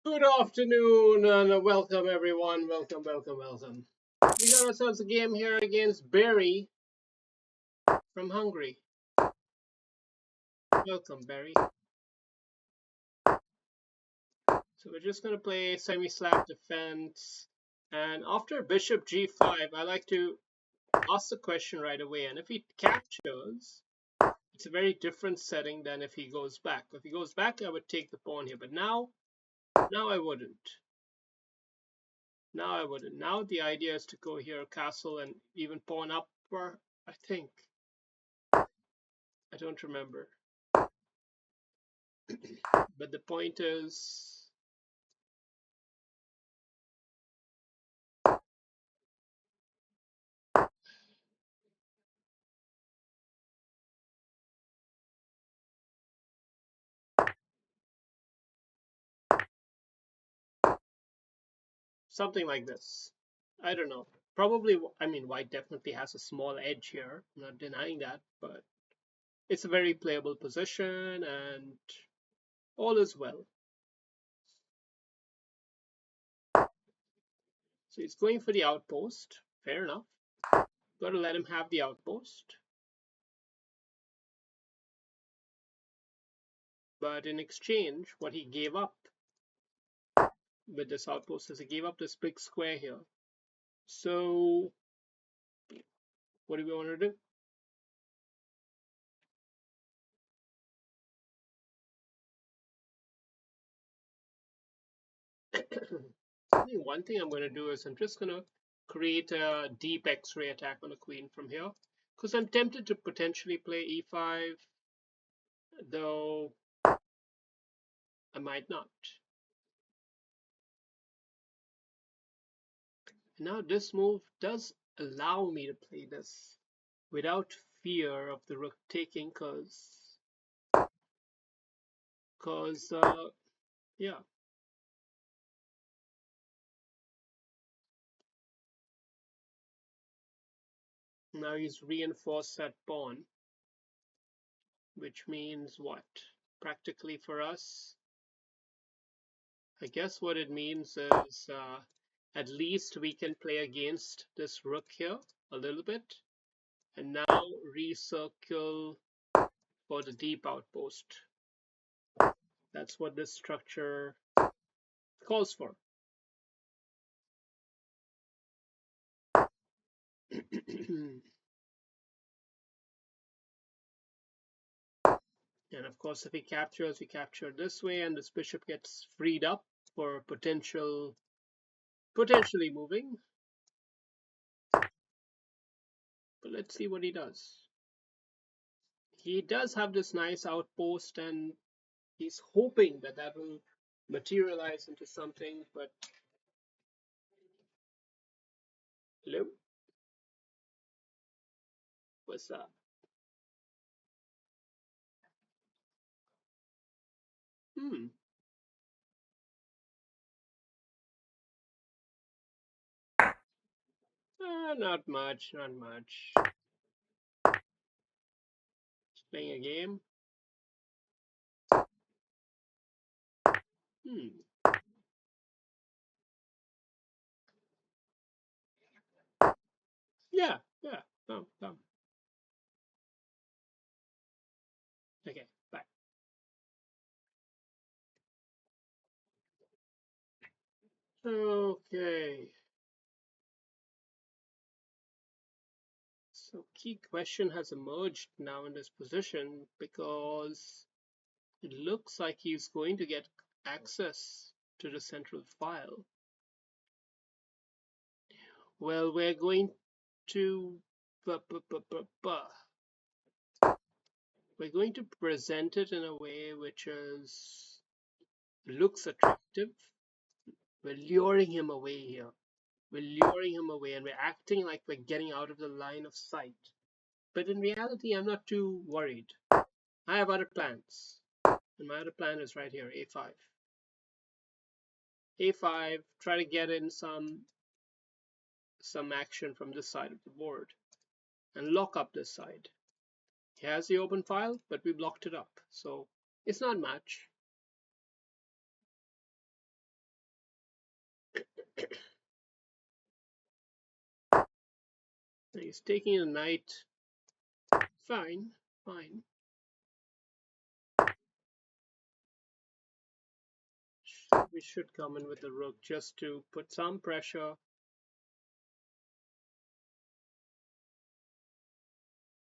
Good afternoon and welcome everyone. Welcome. We got ourselves a game here against Barry from Hungary. Welcome, Barry. So we're just gonna play semi-slap defense, and after Bishop G5, I like to ask the question right away. And if he captures, it's a very different setting than if he goes back. If he goes back, I would take the pawn here, but now I wouldn't. Now I wouldn't. Now the idea is to go here, castle, and even pawn up. Or I think. I don't remember. But the point is, something like this. I don't know. Probably, I mean, white definitely has a small edge here. I'm not denying that, but it's a very playable position and all is well. So he's going for the outpost. Fair enough. Got to let him have the outpost. But in exchange, what he gave up with this outpost is he gave up this big square here. So what do we want to do? I think one thing I'm going to do is I'm just going to create a deep X-ray attack on the queen from here, because I'm tempted to potentially play e5, though I might not. Now this move does allow me to play this without fear of the rook taking, because yeah. Now he's reinforced that pawn, which means what? Practically for us, I guess what it means is at least we can play against this rook here a little bit, and now recircle for the deep outpost. That's what this structure calls for. And of course, if he captures, we capture this way, and this bishop gets freed up for potentially moving. But let's see what he does. He does have this nice outpost, and he's hoping that that will materialize into something. But hello, what's up? Hmm. Not much. Just playing a game. Hmm. Yeah. Come. Okay. Bye. Okay. So key question has emerged now in this position because it looks like he's going to get access to the central file. Well, we're going to we're going to present it in a way which is looks attractive. We're luring him away here. We're luring him away, and we're acting like we're getting out of the line of sight. But in reality, I'm not too worried. I have other plans. And my other plan is right here, a5. a5, try to get in some action from this side of the board and lock up this side. He has the open file, but we blocked it up. So it's not much. He's taking a knight. Fine, fine. We should come in with the rook just to put some pressure.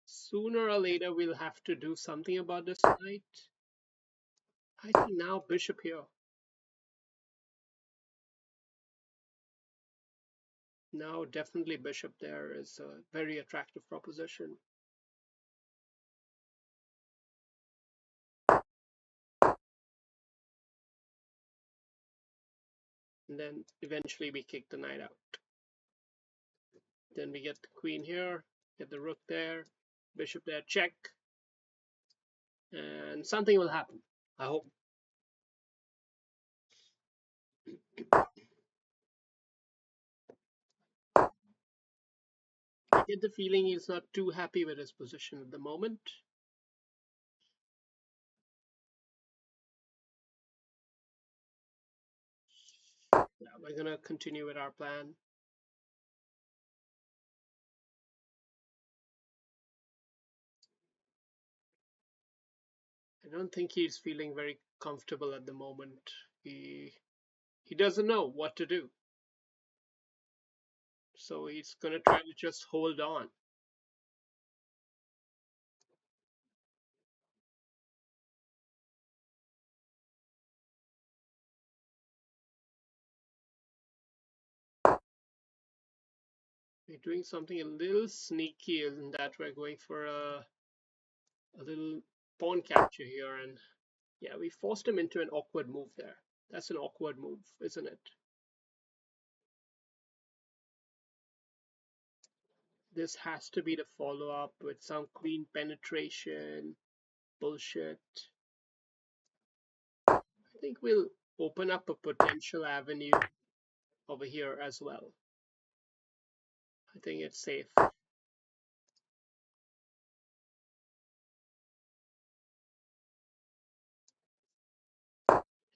Sooner or later, we'll have to do something about this knight. I think now bishop here. Now definitely bishop there is a very attractive proposition. And then eventually we kick the knight out. Then we get the queen here, get the rook there, bishop there, check. And something will happen, I hope. I get the feeling he's not too happy with his position at the moment. Yeah, we're gonna continue with our plan. I don't think he's feeling very comfortable at the moment. He doesn't know what to do. So he's gonna try to just hold on. We're doing something a little sneaky in that we're going for a little pawn capture here, and yeah, we forced him into an awkward move there. That's an awkward move, isn't it? This has to be the follow-up with some queen penetration bullshit. I think we'll open up a potential avenue over here as well. I think it's safe.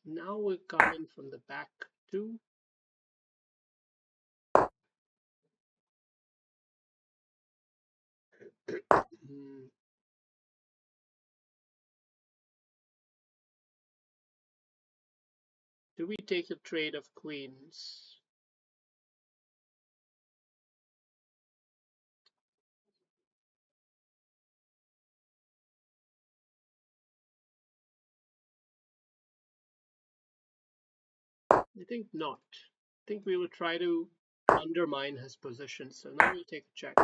Now we're coming from the back too. Do we take a trade of queens? I think not. I think we will try to undermine his position. So now we'll take a check.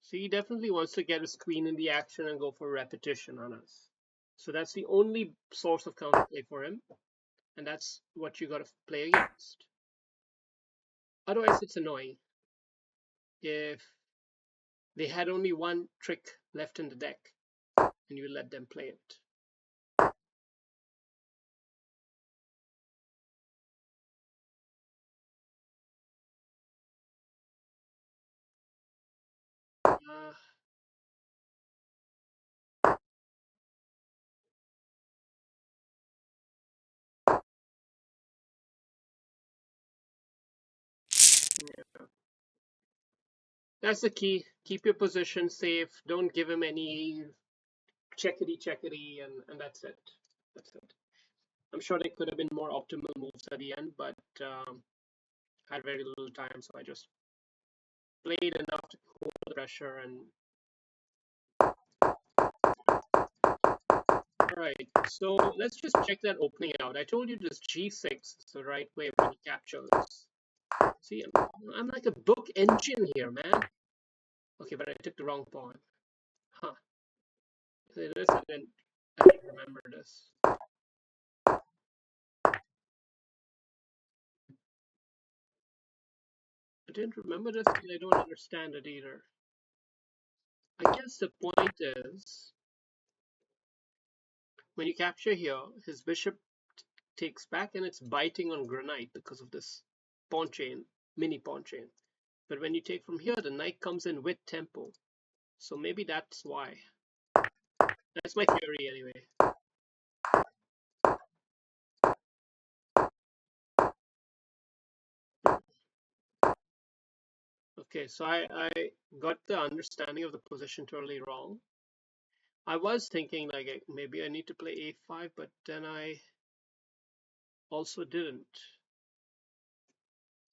So he definitely wants to get his queen in the action and go for repetition on us. So that's the only source of counterplay for him. And that's what you got to play against. Otherwise, it's annoying. If they had only one trick left in the deck and you let them play it. Yeah. That's the key. Keep your position safe. Don't give him any checkity, and that's it. That's it. I'm sure there could have been more optimal moves at the end, but had very little time, so I just played enough to hold the pressure. And all right, so let's just check that opening out. I told you this G6 is the right way when you capture this. See, I'm like a book engine here, man. Okay, but I took the wrong pawn. Huh. See this, and then I didn't remember this. I didn't remember this, and I don't understand it either. I guess the point is, when you capture here, his bishop takes back and it's biting on granite because of this pawn chain, mini pawn chain. But when you take from here, the knight comes in with tempo. So maybe that's why. That's my theory anyway. Okay, so I got the understanding of the position totally wrong. I was thinking like maybe I need to play a5, but then I also didn't.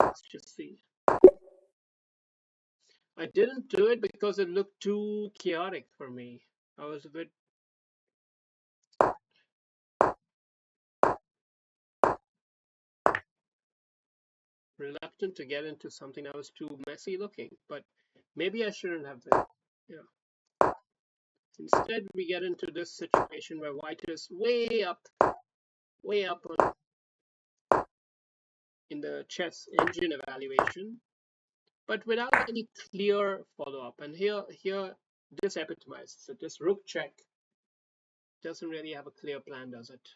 Let's just see. I didn't do it because it looked too chaotic for me. I was a bit reluctant to get into something that was too messy looking, but maybe I shouldn't have been. Yeah. Instead, we get into this situation where white is way up on, in the chess engine evaluation, but without any clear follow-up. And here, this epitomizes it. This rook check doesn't really have a clear plan, does it?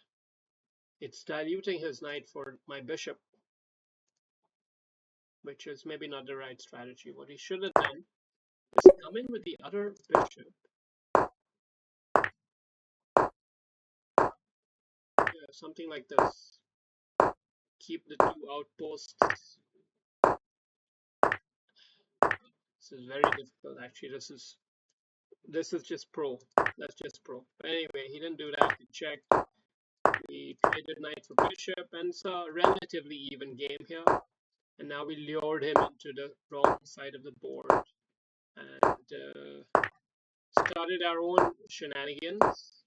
It's diluting his knight for my bishop, which is maybe not the right strategy. What he should have done is come in with the other bishop. Yeah, something like this. Keep the two outposts. This is very difficult. Actually, this is just pro. That's just pro. But anyway, he didn't do that. He checked. We traded knight for bishop, and it's a relatively even game here. And now we lured him into the wrong side of the board and started our own shenanigans.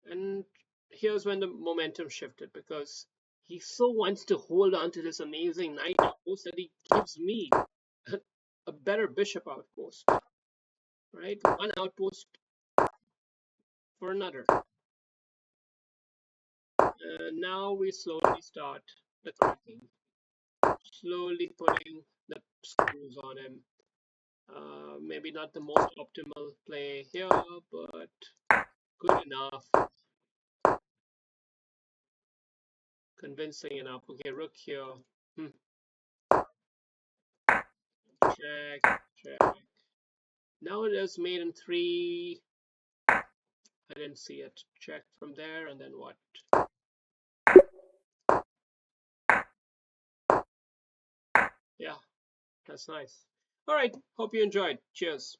And here's when the momentum shifted because he so wants to hold on to this amazing knight outpost that he gives me a better bishop outpost, right? One outpost for another. Now we slowly start the cracking, slowly putting the screws on him. Maybe not the most optimal play here, but good enough, convincing enough. Okay, rook here. Hmm. Check, check. Now it is mate in 3. I didn't see it. Check from there, and then what? Yeah, that's nice. All right, hope you enjoyed. Cheers.